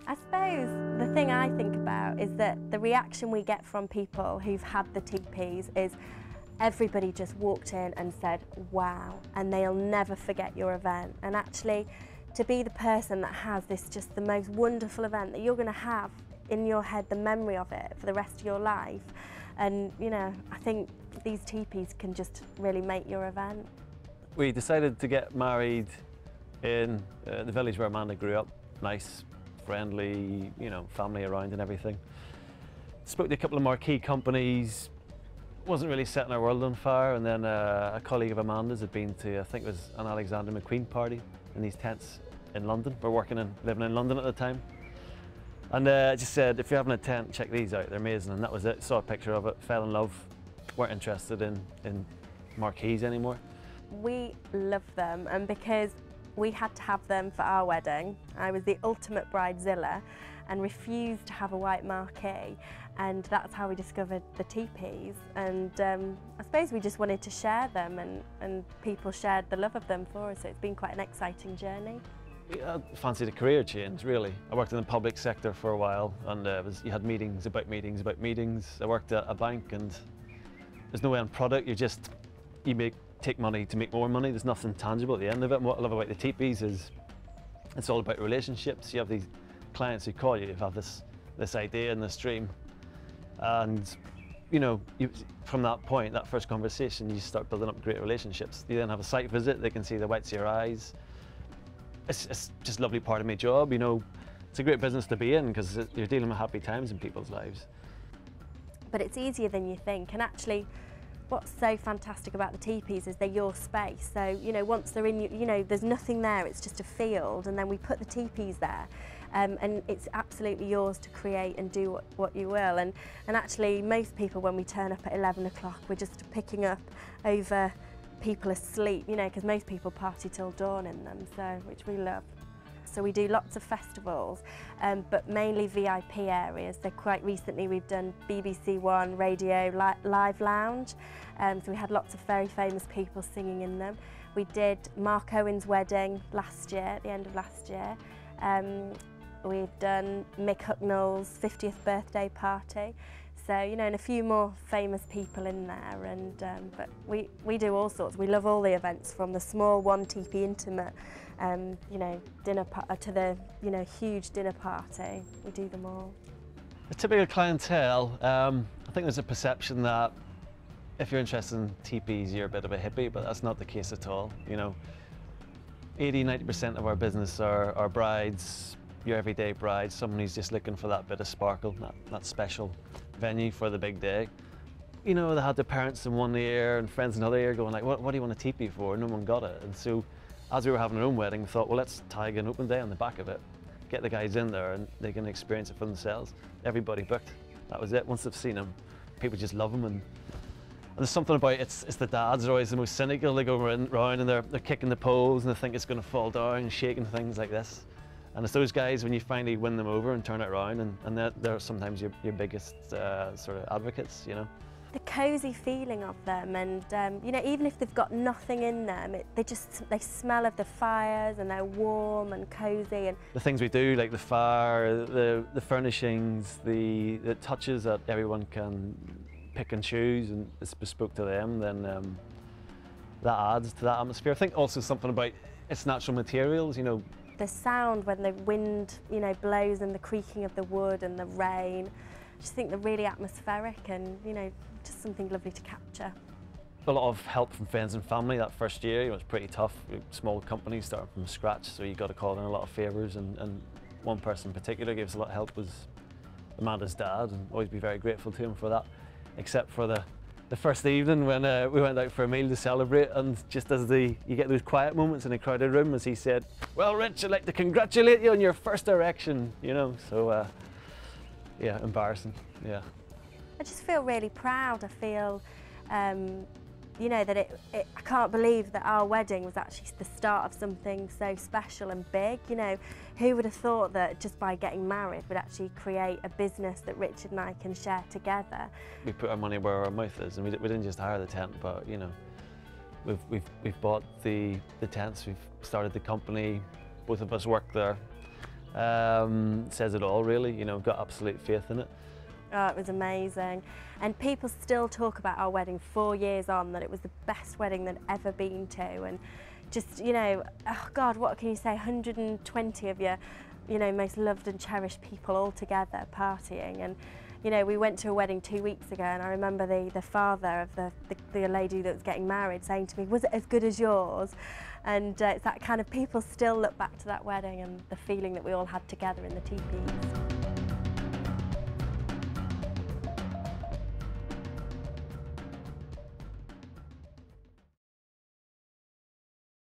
I suppose the thing I think about is that the reaction we get from people who've had the teepees is everybody just walked in and said, wow, and they'll never forget your event. And actually, to be the person that has this just the most wonderful event that you're going to have in your head, the memory of it for the rest of your life. And, you know, I think these teepees can just really make your event. We decided to get married in the village where Amanda grew up. Nice, friendly, you know, family around and everything. Spoke to a couple of marquee companies, wasn't really setting our world on fire, and then a colleague of Amanda's had been to, I think it was an Alexander McQueen party in these tents in London. We're living in London at the time. And just said, if you're having a tent, check these out, they're amazing. And that was it, saw a picture of it, fell in love, weren't interested in marquees anymore. We love them, and because we had to have them for our wedding, I was the ultimate bridezilla and refused to have a white marquee, and that's how we discovered the teepees. And I suppose we just wanted to share them, and people shared the love of them for us, so it's been quite an exciting journey. I fancied a career change, really. I worked in the public sector for a while, and you had meetings about meetings about meetings. I worked at a bank, and there's no end product. You take money to make more money. There's nothing tangible at the end of it. And what I love about the teepees is it's all about relationships. You have these clients who call you have this idea and this dream, and you know, from that point, that first conversation, you start building up great relationships. You then have a site visit. They can see the whites of your eyes. It's just a lovely part of my job, you know. It's a great business to be in because you're dealing with happy times in people's lives. But it's easier than you think, and actually what's so fantastic about the teepees is they're your space. So, you know, once they're in, you know, there's nothing there, it's just a field, and then we put the teepees there, and it's absolutely yours to create and do what you will. And actually, most people, when we turn up at 11 o'clock, we're just picking up over people asleep, you know, because most people party till dawn in them, so which we love. So we do lots of festivals, but mainly VIP areas. So quite recently we've done BBC One Radio Live Lounge, so we had lots of very famous people singing in them. We did Mark Owen's wedding last year, at the end of last year. We've done Mick Hucknall's 50th birthday party. So, you know, and a few more famous people in there, and but we do all sorts. We love all the events, from the small one teepee intimate, you know, dinner to the, you know, huge dinner party. We do them all. A typical clientele, I think there's a perception that if you're interested in teepees, you're a bit of a hippie, but that's not the case at all. You know, 80–90% of our business are brides, your everyday bride, someone who's just looking for that bit of sparkle, that special venue for the big day. You know, they had their parents in one ear and friends in another ear going like, what do you want a teepee for? No one got it. And so as we were having our own wedding, we thought, well, let's tag an open day on the back of it, get the guys in there and they can experience it for themselves. Everybody booked. That was it. Once they've seen them, people just love them. And there's something about it's the dads are always the most cynical. They go around and they're kicking the poles and they think it's going to fall down and shaking things like this. And it's those guys, when you finally win them over and turn it around, and they're sometimes your biggest sort of advocates, you know. The cosy feeling of them, and you know, even if they've got nothing in them, they smell of the fires, and they're warm and cosy. And the things we do, like the fire, the furnishings, the touches that everyone can pick and choose, and it's bespoke to them, then that adds to that atmosphere. I think also something about its natural materials, you know. The sound when the wind, you know, blows, and the creaking of the wood and the rain. I just think they're really atmospheric, and, you know, just something lovely to capture. A lot of help from friends and family that first year. You know, it's pretty tough. Small companies starting from scratch, so you got to call in a lot of favours, and one person in particular gave us a lot of help was Amanda's dad, and always be very grateful to him for that, except for the first evening when we went out for a meal to celebrate, and just as you get those quiet moments in a crowded room, as he said, "Well, Rich, I'd like to congratulate you on your first erection," you know, so yeah, embarrassing, yeah. I just feel really proud. I feel, you know, that I can't believe that our wedding was actually the start of something so special and big. You know, who would have thought that just by getting married would actually create a business that Richard and I can share together? We put our money where our mouth is, and we didn't just hire the tent, but, you know, we've bought the tents, we've started the company, both of us work there. says it all, really. You know, got absolute faith in it. Oh, it was amazing. And people still talk about our wedding 4 years on, that it was the best wedding they'd ever been to. And just, you know, oh God, what can you say, 120 of your, you know, most loved and cherished people all together partying. And, you know, we went to a wedding 2 weeks ago, and I remember the father of the lady that was getting married saying to me, was it as good as yours? And it's that kind of, people still look back to that wedding and the feeling that we all had together in the teepees.